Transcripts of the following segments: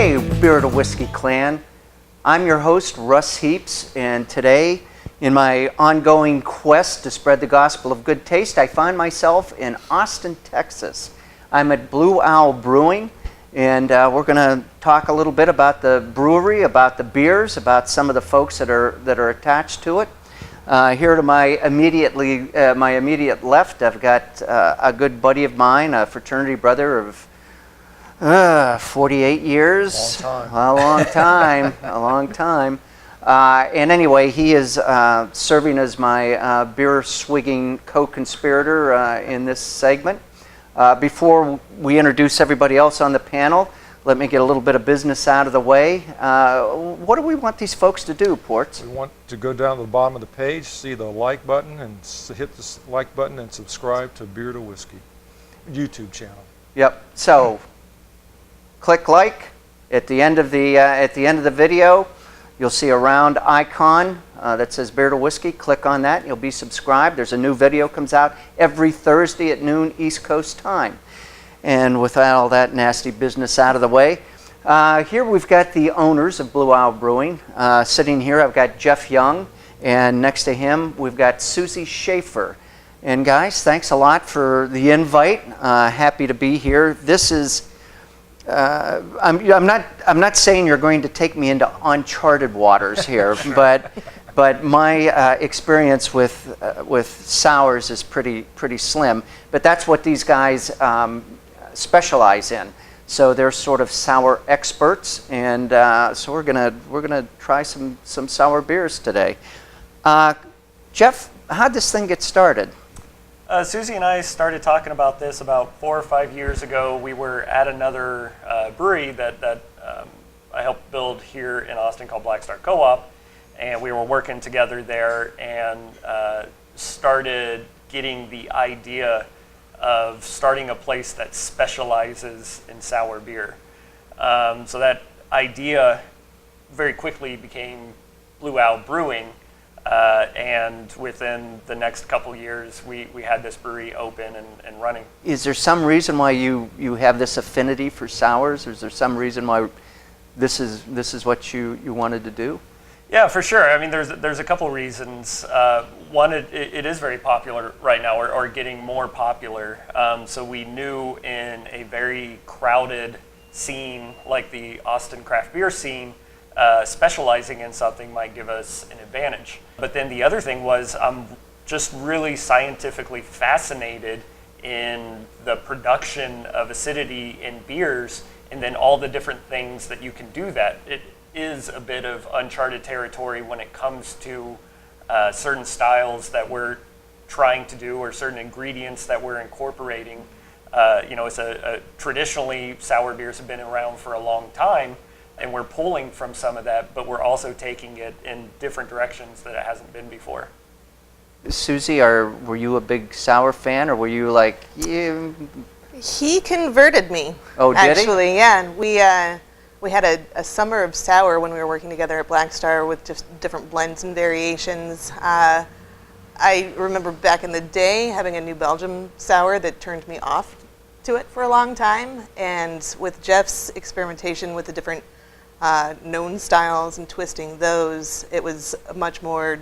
Hey, Beer to Whiskey Clan. I'm your host, Russ Heaps, and today, in my ongoing quest to spread the gospel of good taste, I find myself in Austin, Texas. I'm at Blue Owl Brewing, and we're going to talk a little bit about the brewery, about the beers, about some of the folks that are attached to it. Here to my immediate left, I've got a good buddy of mine, a fraternity brother of 48 years. Long time. A long time. And anyway, he is serving as my beer-swigging co-conspirator in this segment. Before we introduce everybody else on the panel, let me get a little bit of business out of the way. What do we want these folks to do, Ports? We want to go down to the bottom of the page, see the like button, and hit the like button and subscribe to Beer to Whiskey YouTube channel. Yep. So click like at the end of the video. You'll see a round icon that says Beer to Whiskey. Click on that. You'll be subscribed. There's a new video comes out every Thursday at noon East Coast time. And with all that nasty business out of the way, here we've got the owners of Blue Owl Brewing. Sitting here, I've got Jeff Young, and next to him, we've got Susie Schaefer. And guys, thanks a lot for the invite. Happy to be here. This is I'm not saying you're going to take me into uncharted waters here, but my experience with sours is pretty slim. But that's what these guys specialize in. So they're sort of sour experts, and so we're gonna try some sour beers today. Jeff, how'd this thing get started? Susie and I started talking about this about 4 or 5 years ago. We were at another brewery that I helped build here in Austin called Black Star Co-op, and we were working together there and started getting the idea of starting a place that specializes in sour beer. So that idea very quickly became Blue Owl Brewing. And within the next couple years, we had this brewery open and running. Is there some reason why you have this affinity for sours? Or is there some reason why this is what you wanted to do? Yeah, for sure. I mean, there's a couple reasons. One, it is very popular right now, or getting more popular. So we knew in a very crowded scene like the Austin craft beer scene, specializing in something might give us an advantage. But then the other thing was I'm just really scientifically fascinated in the production of acidity in beers and then all the different things that you can do that. It is a bit of uncharted territory when it comes to certain styles that we're trying to do or certain ingredients that we're incorporating. It's traditionally sour beers have been around for a long time, and we're pulling from some of that, but we're also taking it in different directions that it hasn't been before. Susie, were you a big sour fan, or were you like, yeah? He converted me. Oh, did he? Actually, yeah. We had a summer of sour when we were working together at Black Star with just different blends and variations. I remember back in the day having a New Belgium sour that turned me off to it for a long time, and with Jeff's experimentation with the different known styles and twisting those, it was a much more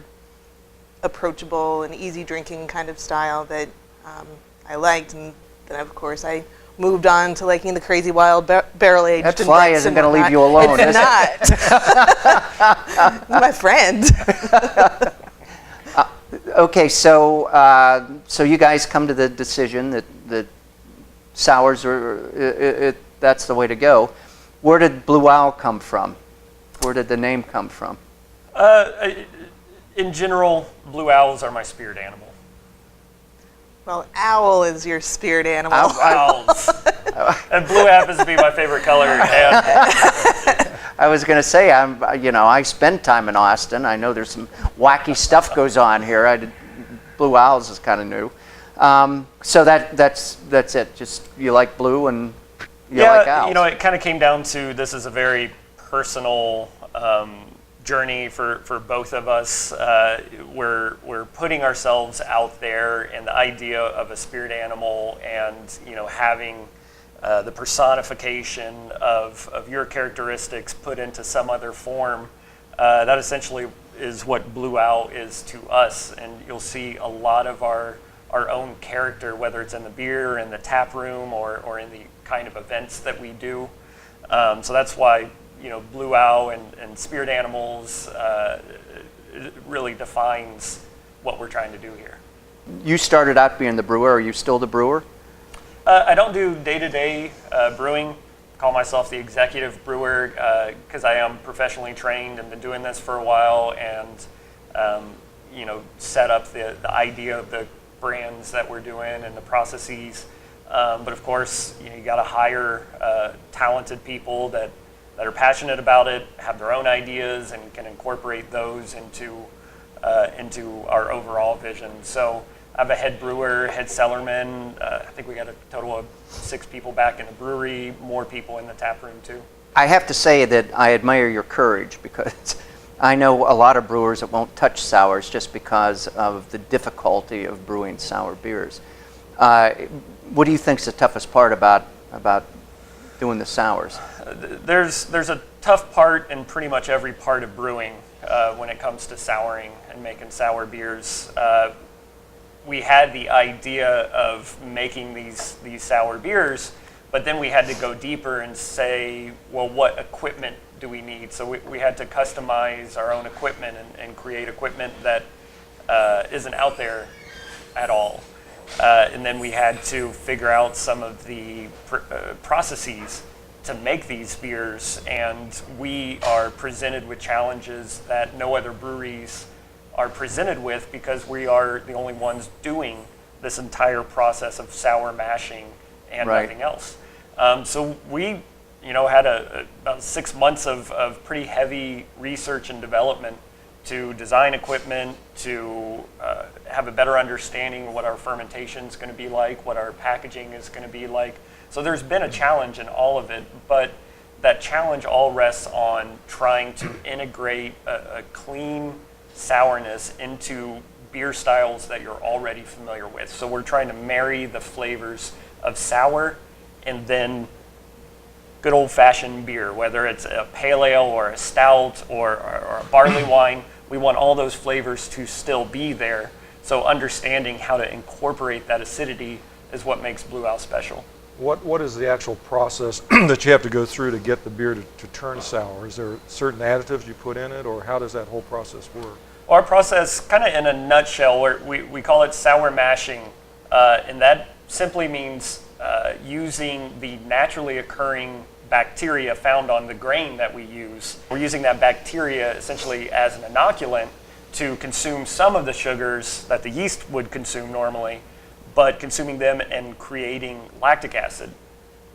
approachable and easy drinking kind of style that I liked. And then of course I moved on to liking the crazy wild barrel aged. That fly isn't going to leave you alone, it's is not. My friend. Okay, so you guys come to the decision that sours that's the way to go. Where did Blue Owl come from? Where did the name come from? In general, blue owls are my spirit animal. Well, owl is your spirit animal. Owls. And blue happens to be my favorite color. I was going to say, I spend time in Austin. I know there's some wacky stuff goes on here. Blue Owls is kind of new. So that's it. Just you like blue and you like owls. It kind of came down to this is a very personal journey for both of us. We're putting ourselves out there, and the idea of a spirit animal and having the personification of your characteristics put into some other form. That essentially is what Blue Owl is to us, and you'll see a lot of our own character, whether it's in the beer, in the tap room, or in the kind of events that we do. So that's why, you know, Blue Owl and spirit animals it really defines what we're trying to do here. You started out being the brewer. Are you still the brewer? I don't do day-to-day brewing. Call myself the executive brewer because I am professionally trained and been doing this for a while, and you know, set up the idea of the brands that we're doing and the processes. But of course, you know, you got to hire talented people that are passionate about it, have their own ideas, and can incorporate those into our overall vision. So I have a head brewer, head cellarman. I think we got a total of 6 people back in the brewery, more people in the tap room too. I have to say that I admire your courage, because I know a lot of brewers that won't touch sours just because of the difficulty of brewing sour beers. What do you think is the toughest part about doing the sours? There's a tough part in pretty much every part of brewing when it comes to souring and making sour beers. We had the idea of making these sour beers, but then we had to go deeper and say, well, what equipment do we need? So we had to customize our own equipment and create equipment that isn't out there at all. And then we had to figure out some of the processes to make these beers, and we are presented with challenges that no other breweries are presented with, because we are the only ones doing this entire process of sour mashing and Right. nothing else. So we, you know, had about 6 months of pretty heavy research and development to design equipment, to have a better understanding of what our fermentation is going to be like, what our packaging is going to be like. So there's been a challenge in all of it, but that challenge all rests on trying to integrate a clean sourness into beer styles that you're already familiar with. So we're trying to marry the flavors of sour and then good old-fashioned beer, whether it's a pale ale or a stout or a barley wine. We want all those flavors to still be there. So understanding how to incorporate that acidity is what makes Blue Owl special. What is the actual process that you have to go through to get the beer to turn sour? Is there certain additives you put in it, or how does that whole process work? Our process, kind of in a nutshell, we call it sour mashing, and that simply means using the naturally occurring bacteria found on the grain that we use. We're using that bacteria essentially as an inoculant to consume some of the sugars that the yeast would consume normally, but consuming them and creating lactic acid.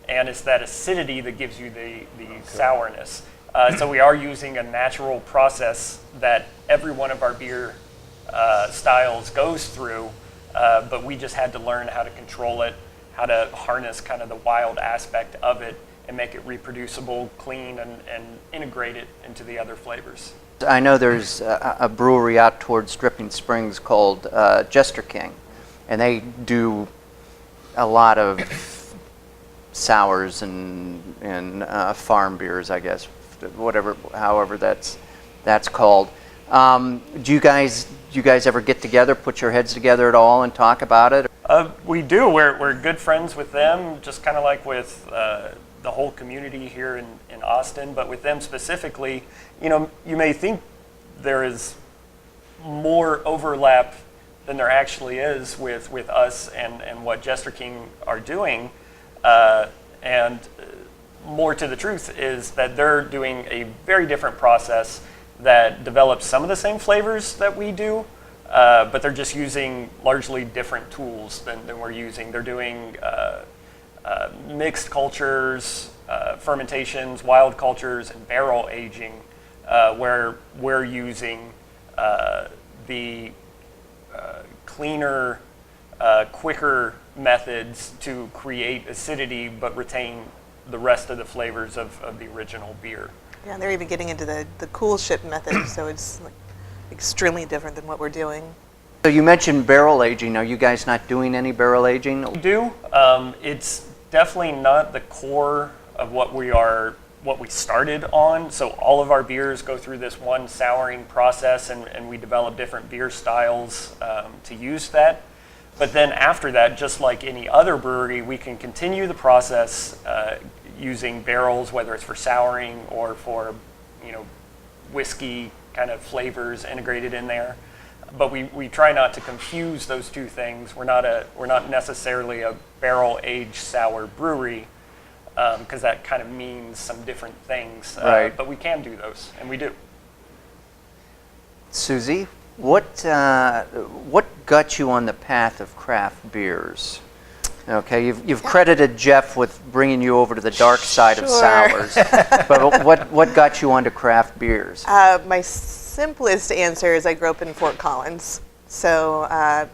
And it's that acidity that gives you the sourness. So we are using a natural process that every one of our beer styles goes through, but we just had to learn how to control it, how to harness kind of the wild aspect of it and make it reproducible, clean, and integrate it into the other flavors. I know there's a brewery out towards Dripping Springs called Jester King, and they do a lot of sours and farm beers, I guess, however that's called. Do you guys ever get together, put your heads together at all, and talk about it? We do. We're good friends with them, just kind of like with the whole community here in Austin, but with them specifically, you know, you may think there is more overlap than there actually is with us and what Jester King are doing. And more to the truth is that they're doing a very different process that develops some of the same flavors that we do, but they're just using largely different tools than we're using. They're doing mixed cultures, fermentations, wild cultures, and barrel aging, where we're using the cleaner, quicker methods to create acidity but retain the rest of the flavors of the original beer. Yeah, they're even getting into the cool ship method, so it's like extremely different than what we're doing. So you mentioned barrel aging. Are you guys not doing any barrel aging? We do. It's definitely not the core of what we started on. So all of our beers go through this one souring process, and we develop different beer styles to use that. But then after that, just like any other brewery, we can continue the process using barrels, whether it's for souring or for, whiskey kind of flavors integrated in there. But we try not to confuse those two things. We're not necessarily a barrel aged sour brewery, because that kind of means some different things. Right. But we can do those, and we do. Susie, what got you on the path of craft beers? Okay, you've credited Jeff with bringing you over to the dark side of Sure. sours, but what got you onto craft beers? My simplest answer is I grew up in Fort Collins. So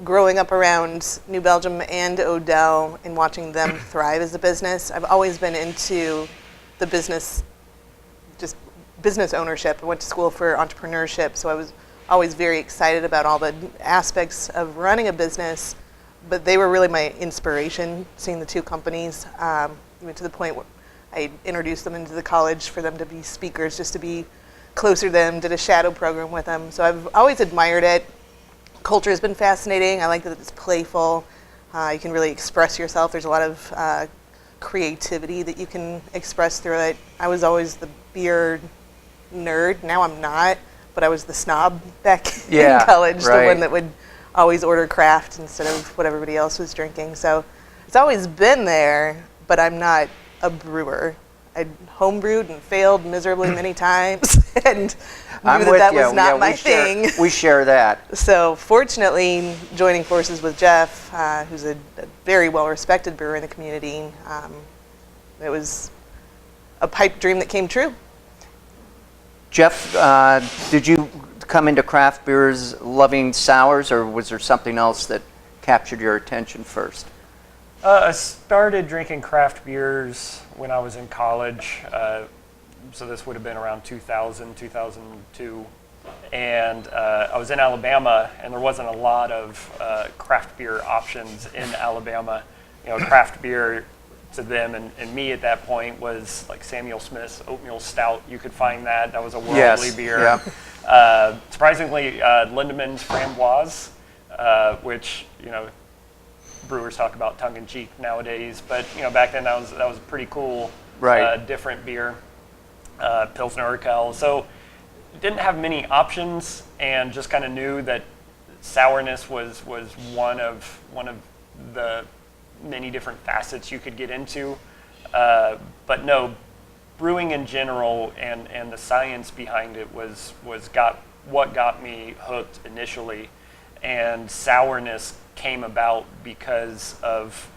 growing up around New Belgium and Odell and watching them thrive as a business, I've always been into the business, just business ownership. I went to school for entrepreneurship, so I was always very excited about all the aspects of running a business, but they were really my inspiration, seeing the two companies, even to the point where I introduced them into the college for them to be speakers, just to be closer to them, did a shadow program with them. So I've always admired it. Culture has been fascinating. I like that it's playful. You can really express yourself. There's a lot of creativity that you can express through it. I was always the beer nerd. Now I'm not, but I was the snob back in college, right. the one that would always order craft instead of what everybody else was drinking. So it's always been there, but I'm not a brewer. I homebrewed and failed miserably many times, and knew that was not my thing. We share that. So fortunately, joining forces with Jeff, who's a very well-respected brewer in the community, it was a pipe dream that came true. Jeff, did you come into craft beers loving sours, or was there something else that captured your attention first? I started drinking craft beers when I was in college. So this would have been around 2000, 2002. And I was in Alabama, and there wasn't a lot of craft beer options in Alabama. Craft beer to them and me at that point was like Samuel Smith's Oatmeal Stout. You could find that. That was a worldly beer. Yeah. Surprisingly, Lindemann's Framboise, which, brewers talk about tongue-in-cheek nowadays, but back then that was a pretty cool, right. Different beer. Pilsner Urquell. So didn't have many options, and just kind of knew that sourness was one of the many different facets you could get into. But no, brewing in general and the science behind it was what got me hooked initially, and sourness came about because of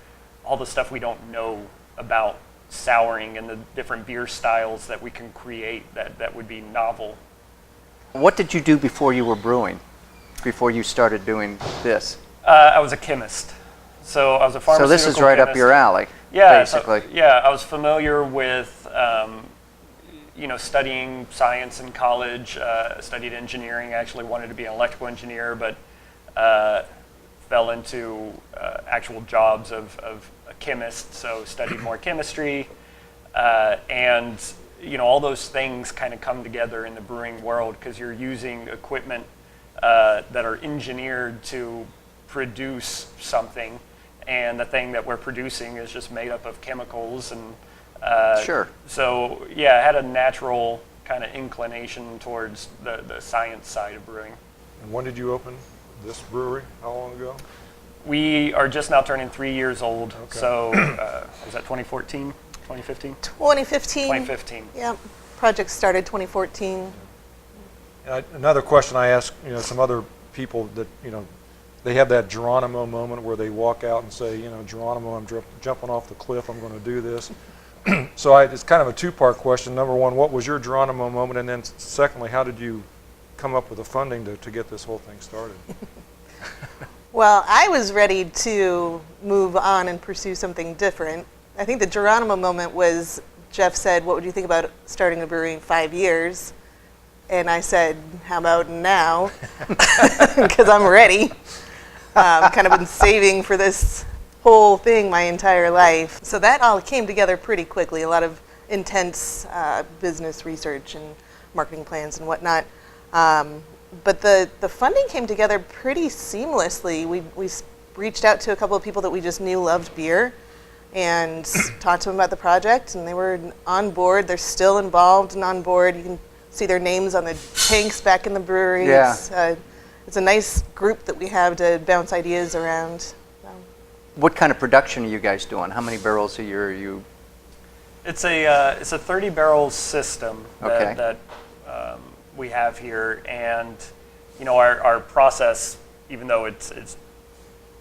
all the stuff we don't know about souring and the different beer styles that we can create that would be novel. What did you do before you were brewing, before you started doing this? I was a chemist. So I was a pharmaceutical chemist. So this is right up your alley, yeah, basically. I was familiar with studying science in college, studied engineering, actually wanted to be an electrical engineer, but fell into actual jobs of a chemist, so studied more chemistry, and all those things kind of come together in the brewing world because you're using equipment that are engineered to produce something, and the thing that we're producing is just made up of chemicals, and Sure. So yeah, I had a natural kind of inclination towards the science side of brewing. And when did you open this brewery? How long ago? We are just now turning 3 years old. Okay. So was that 2014, 2015? 2015. 2015. Yep. Project started 2014. Another question I ask, some other people that, they have that Geronimo moment where they walk out and say, Geronimo, I'm jumping off the cliff, I'm going to do this. So it's kind of a two-part question. Number one, what was your Geronimo moment? And then secondly, how did you come up with the funding to get this whole thing started? Well, I was ready to move on and pursue something different. I think the Geronimo moment was Jeff said, what would you think about starting a brewery in 5 years? And I said, how about now? Because I'm ready. Kind of been saving for this whole thing my entire life. So that all came together pretty quickly. A lot of intense business research and marketing plans and whatnot. But the funding came together pretty seamlessly. We reached out to a couple of people that we just knew loved beer and talked to them about the project, and they were on board. They're still involved and on board. You can see their names on the tanks back in the brewery. Yeah. It's a nice group that we have to bounce ideas around. So. What kind of production are you guys doing? How many barrels a year are you? It's a 30 barrel system Okay. that we have here, and our process, even though it's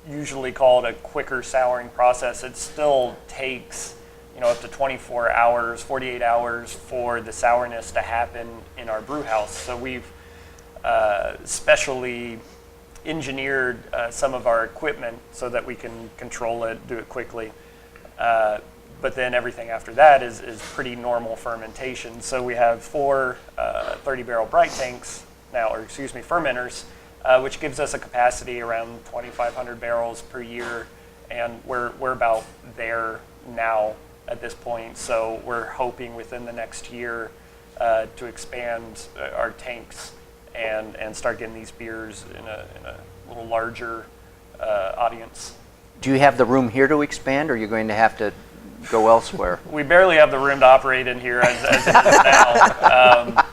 usually called a quicker souring process, it still takes up to 24 hours, 48 hours for the sourness to happen in our brew house. So we've specially engineered some of our equipment so that we can control it, do it quickly. But then everything after that is pretty normal fermentation. So we have 4 30-barrel bright tanks now, or excuse me, fermenters, which gives us a capacity around 2,500 barrels per year, and we're about there now at this point. So we're hoping within the next year to expand our tanks and start getting these beers in a little larger audience. Do you have the room here to expand, or are you going to have to go elsewhere? We barely have the room to operate in here as it is now.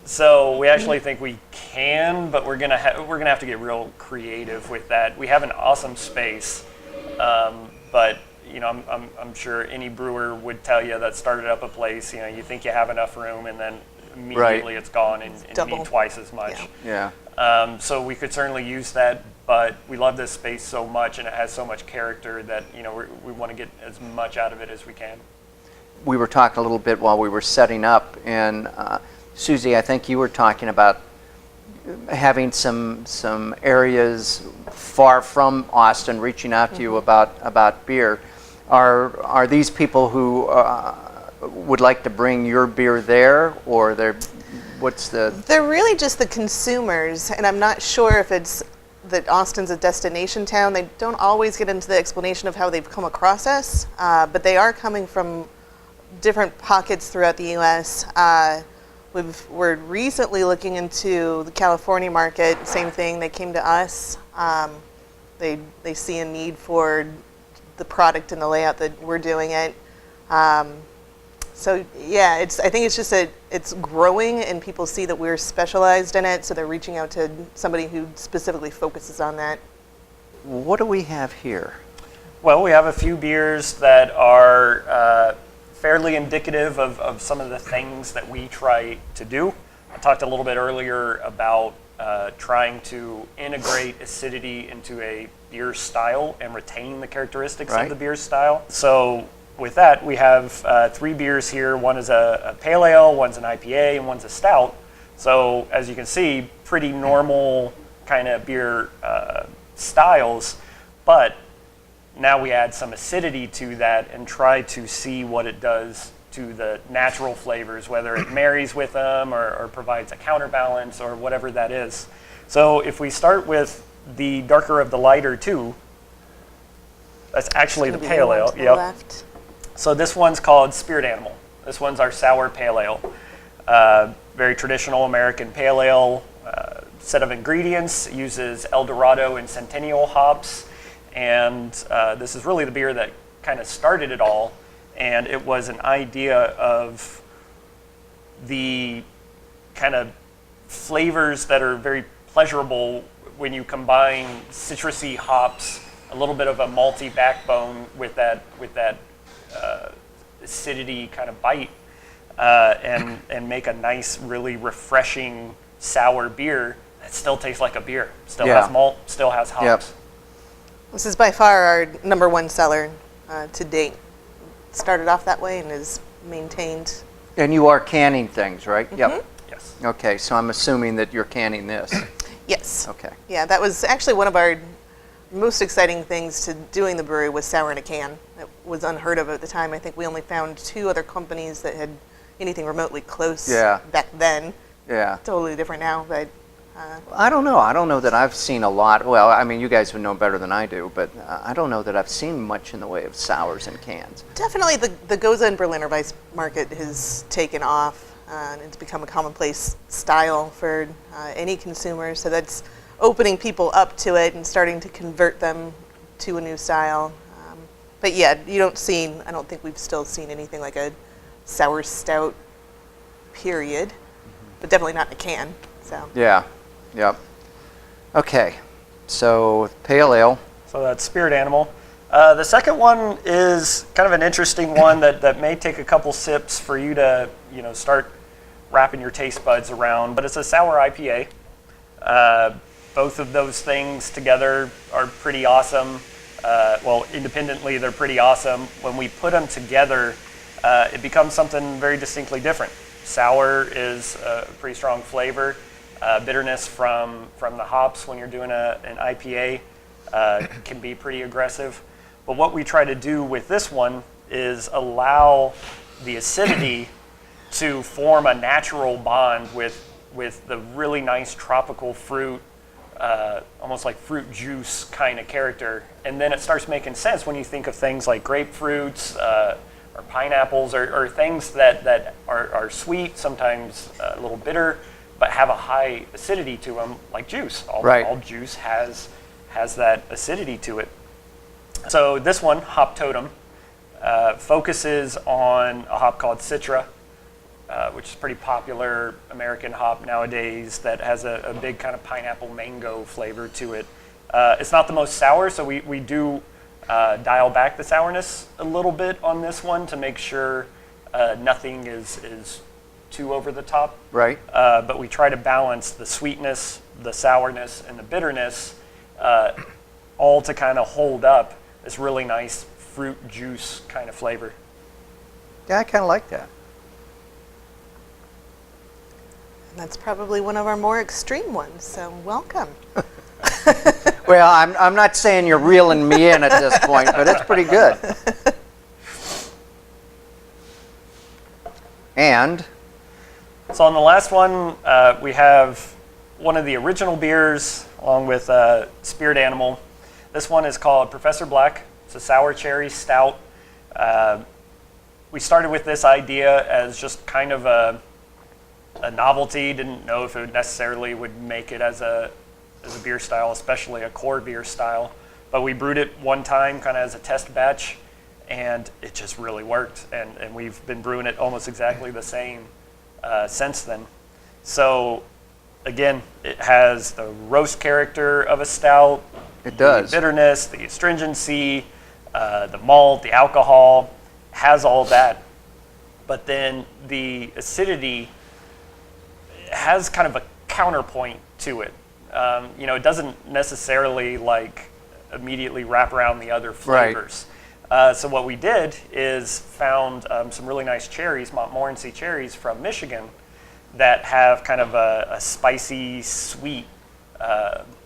So we actually think we can, but we're gonna have to get real creative with that. We have an awesome space, but I'm sure any brewer would tell you that started up a place. You think you have enough room, and then immediately it's gone, and you need twice as much. Yeah. So we could certainly use that, but we love this space so much, and it has so much character that we want to get as much out of it as we can. We were talking a little bit while we were setting up, and Susie, I think you were talking about having some areas far from Austin reaching out to you about beer. Are these people who would like to bring your beer there, or they're really just the consumers, and I'm not sure if it's that Austin's a destination town. They don't always get into the explanation of how they've come across us, but they are coming from different pockets throughout the U.S. We're recently looking into the California market. Same thing. They came to us. They see a need for the product and the layout that we're doing it. So yeah, I think it's just it's growing, and people see that we're specialized in it, so they're reaching out to somebody who specifically focuses on that. What do we have here? Well, we have a few beers that are fairly indicative of some of the things that we try to do. I talked a little bit earlier about trying to integrate acidity into a beer style and retain the characteristics of the beer style. So with that, we have 3 beers here. One is a pale ale, one's an IPA, and one's a stout. So as you can see, pretty normal kind of beer styles, but now we add some acidity to that and try to see what it does to the natural flavors, whether it marries with them or provides a counterbalance or whatever that is. So if we start with the darker of the lighter 2, that's actually the pale ale. Left. So this one's called Spirit Animal. This one's our sour pale ale. Very traditional American pale ale. Set of ingredients, uses El Dorado and Centennial hops. And this is really the beer that kind of started it all. And it was an idea of the kind of flavors that are very pleasurable when you combine citrusy hops, a little bit of a malty backbone with that acidity kind of bite, and make a nice, really refreshing sour beer that still tastes like a beer. Still has malt, still has hops. Yep. This is by far our #1 seller to date. Started off that way and is maintained. And you are canning things, right? Mm-hmm. Yep. Yes. Okay, so I'm assuming that you're canning this. Yes. Okay. Yeah, that was actually one of our most exciting things to doing the brewery was sour in a can. It was unheard of at the time. I think we only found 2 other companies that had anything remotely close back then. Yeah. Totally different now, but I don't know. I don't know that I've seen a lot. Well, I mean, you guys would know better than I do, but I don't know that I've seen much in the way of sours in cans. Definitely the Goza and Berliner Weiss market has taken off, and it's become a commonplace style for any consumer. So that's opening people up to it and starting to convert them to a new style. But yeah, I don't think we've still seen anything like a sour stout, period, but definitely not in a can. So. Yeah. Yep. Okay. So pale ale. So that's Spirit Animal. The second one is kind of an interesting one that may take a couple sips for you to start wrapping your taste buds around, but it's a sour IPA. Both of those things together are pretty awesome. Well, independently, they're pretty awesome. When we put them together, it becomes something very distinctly different. Sour is a pretty strong flavor. Bitterness from the hops when you're doing an IPA can be pretty aggressive. But what we try to do with this one is allow the acidity to form a natural bond with the really nice tropical fruit, almost like fruit juice kind of character. And then it starts making sense when you think of things like grapefruits or pineapples or things that are sweet, sometimes a little bitter, but have a high acidity to them, like juice. All juice has that acidity to it. So this one, Hop Totem, focuses on a hop called Citra, which is a pretty popular American hop nowadays that has a big kind of pineapple mango flavor to it. It's not the most sour, so we do dial back the sourness a little bit on this one to make sure nothing is too over the top. Right. But we try to balance the sweetness, the sourness, and the bitterness all to kind of hold up this really nice fruit juice kind of flavor. Yeah, I kind of like that. And that's probably one of our more extreme ones, so welcome. Well, I'm not saying you're reeling me in at this point, but it's pretty good. And So on the last one, we have one of the original beers along with Spirit Animal. This one is called Professor Black. It's a sour cherry stout. We started with this idea as just kind of a novelty. Didn't know if it necessarily would make it as a beer style, especially a core beer style. But we brewed it one time kind of as a test batch, and it just really worked. And we've been brewing it almost exactly the same since then. So again, it has the roast character of a stout. it does. The bitterness, the astringency, the malt, the alcohol, has all that. But then the acidity has kind of a counterpoint to it. It doesn't necessarily immediately wrap around the other flavors. So what we did is found some really nice cherries, Montmorency cherries from Michigan, that have kind of a spicy, sweet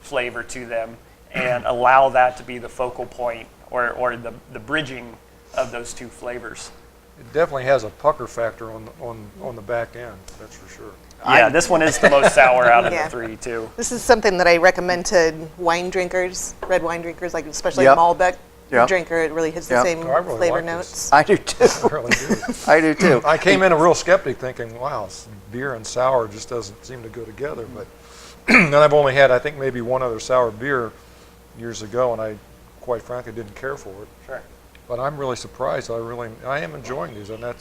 flavor to them, and allow that to be the focal point or the bridging of those two flavors. It definitely has a pucker factor on the back end, that's for sure. Yeah, this one is the most sour out of Yeah. the three, too. This is something that I recommend to wine drinkers, red wine drinkers, especially Yep. a Malbec Yep. drinker. It really hits the Yep. same Oh, I really flavor like this. notes. I do too. I really do. I do too. I came in a real skeptic thinking, wow, beer and sour just doesn't seem to go together. But and I've only had, I think, maybe one other sour beer years ago, and I, quite frankly, didn't care for it. Sure. But I'm really surprised. I am enjoying these, and I'm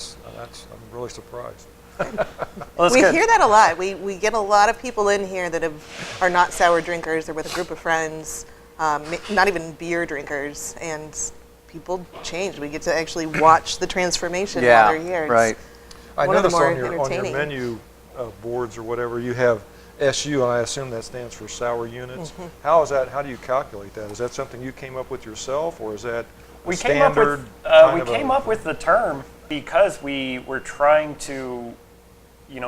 really surprised. Well, that's We good. hear that a lot. We get a lot of people in here that are not sour drinkers. They're with a group of friends, not even beer drinkers, and people change. We get to actually watch the transformation while they're here. It's right. I one of the noticed more on your entertaining. menu boards or whatever, you have SU, and I assume that stands for sour units. Mm-hmm. How is that? How do you calculate that? Is that something you came up with yourself, or is that a We came up standard? with the term because we were trying to,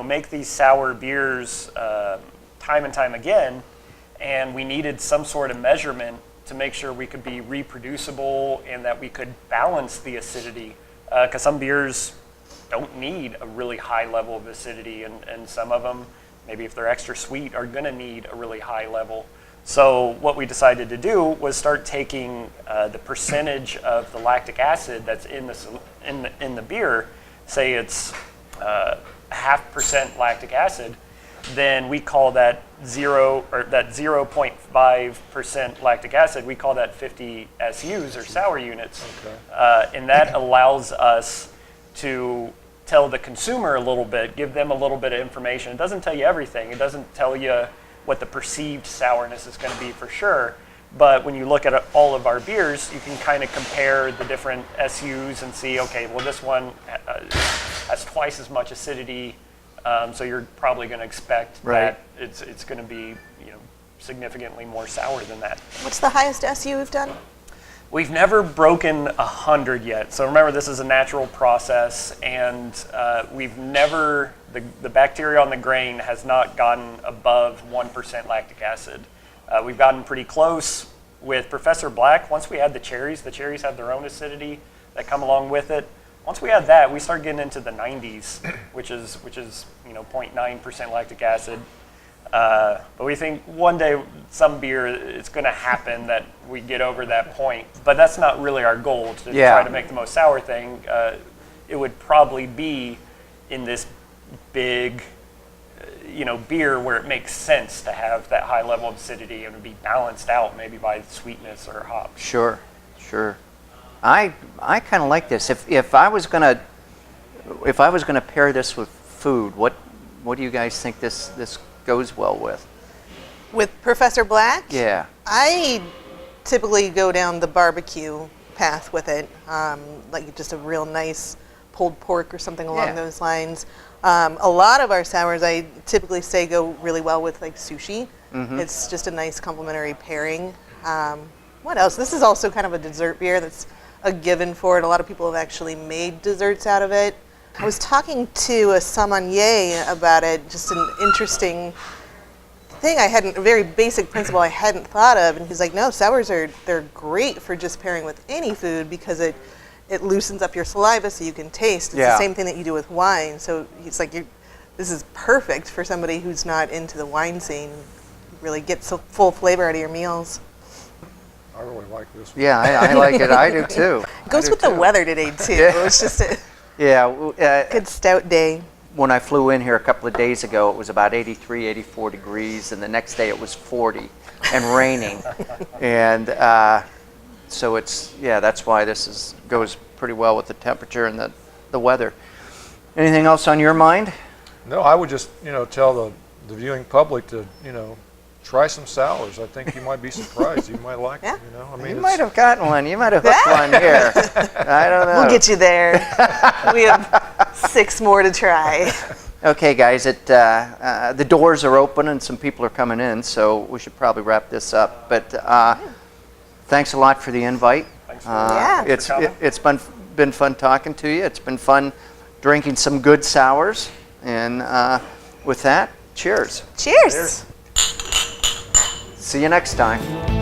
make these sour beers time and time again, and we needed some sort of measurement to make sure we could be reproducible and that we could balance the acidity. Because some beers don't need a really high level of acidity, and some of them maybe if they're extra sweet, are going to need a really high level. So what we decided to do was start taking the percentage of the lactic acid that's in the beer, say it's 0.5% lactic acid, then we call that 0.5% lactic acid, we call that 50 SUs or sour units. Okay. And that allows us to tell the consumer a little bit, give them a little bit of information. It doesn't tell you everything. It doesn't tell you what the perceived sourness is going to be for sure. But when you look at all of our beers, you can kind of compare the different SUs and see, okay, well, this one has twice as much acidity, so you're probably going to expect that it's going to be, significantly more sour than that. What's the highest SU you've done? We've never broken 100 yet. So remember, this is a natural process, and we've never, the bacteria on the grain has not gotten above 1% lactic acid. We've gotten pretty close with Professor Black. Once we add the cherries have their own acidity that come along with it. Once we add that, we start getting into the 90s, which is 0.9% lactic acid. But we think one day, some beer, it's going to happen that we get over that point. But that's not really our goal, to try to make the most sour thing. It would probably be in this big, beer where it makes sense to have that high level of acidity and be balanced out maybe by sweetness or hops. Sure. I kind of like this. If I was gonna pair this with food, what do you guys think this goes well with? With Professor Black? Yeah. I typically go down the barbecue path with it, like just a real nice pulled pork or something along those lines. A lot of our sours, I typically say, go really well with like sushi. It's just a nice complementary pairing. What else? This is also kind of a dessert beer that's a given for it. A lot of people have actually made desserts out of it. I was talking to a sommelier about it, just an interesting thing a very basic principle I hadn't thought of, and he's like, no, sours they're great for just pairing with any food because it loosens up your saliva so you can taste. It's the same thing that you do with wine. So he's like, this is perfect for somebody who's not into the wine scene. You really get full flavor out of your meals. I really like this one. Yeah, I like it. I do too. It goes with the weather today too. It's just a good stout day. When I flew in here a couple of days ago, it was about 83, 84 degrees, and the next day it was 40 and raining. And so that's why this goes pretty well with the temperature and the weather. Anything else on your mind? No, I would just, tell the viewing public to, try some sours. I think you might be surprised. You might like it, You might have gotten one. You might have hooked one here. I don't know. We'll get you there. We have 6 more to try. Okay, guys, the doors are open and some people are coming in, so we should probably wrap this up. But thanks a lot for the invite. Thanks for coming. It's been fun talking to you. It's been fun drinking some good sours. And with that, cheers. Cheers. See you next time.